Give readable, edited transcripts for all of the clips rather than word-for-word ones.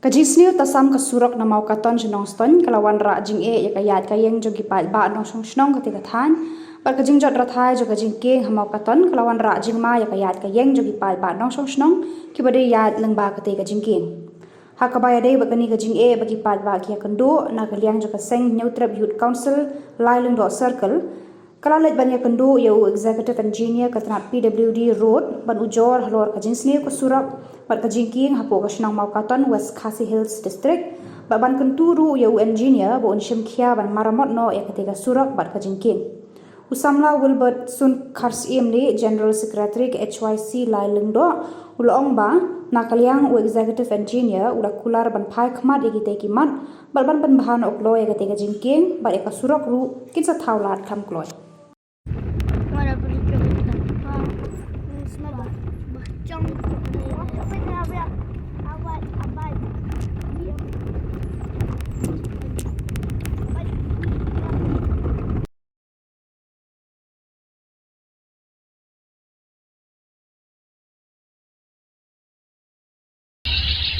Kajisniu tasam kasurok na mau katon jenong ston kalawan ra jing e ya kayat kayeng jogi pa ba nong song snong ketika than par kajing jot rathai jo kajing ke hamau katon kalawan ra jing ma ya kayat kayeng jogi pa ba nong song snong ki bade yat lengba kate kajing ke hakabaya de bakani kajing e bagi pa ba kia kendo na kaliang jo kaseng neutrap youth council lailung do circle kalalet banya kendo yau executive engineer katnat PWD road ban ujor halor kajing sniu kasurok par kajing king hapo kasnang mau katon West Khasi Hills district ban kenturu yau engineer bo unshim khia ban maramot no ya ketika surak bar kajing king usamla Wilbert Sun Karsim ni general secretary ke HYC lailung do ulong ba nakaliang u executive engineer ula kular ban phai khmat igite kimat ban bahan oklo ya ketika kajing king ba ya kasurak ru kinsa thaulat kham kloi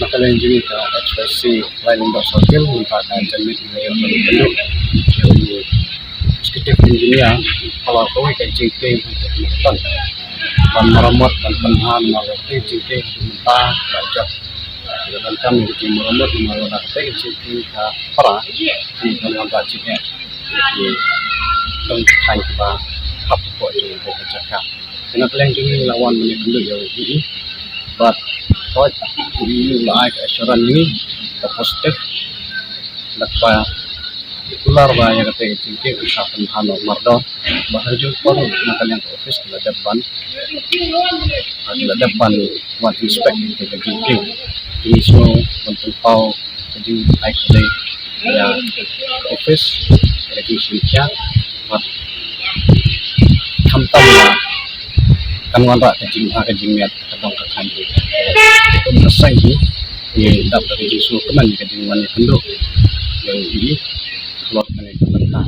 Makalang jini ka HYC lain dah sosial minta janji dengan penduduk yang sekitar engineer kalau kau ikan jingke untuk dan meramut dan penhan malu jingke minta belajar dan kami di meramut malu nak jingke para di dalam bajiknya jadi tentang kita apa kau ini bercakap. Makalang jini lawan penduduk yang ini but kau ini lah keasyaran ini positif dapat ular banyak ketika tinggi usahakan halo mardo bahaju pun nakalian office di depan buat inspect ketika tinggi ini semua untuk tahu jadi baik dari ya office jadi siapa buat kamtam lah kan wanda kejing lihat ketong kekanji itu selesai ini dapat kejing su keman kejing wani kenduk yang ini keluar dari tentang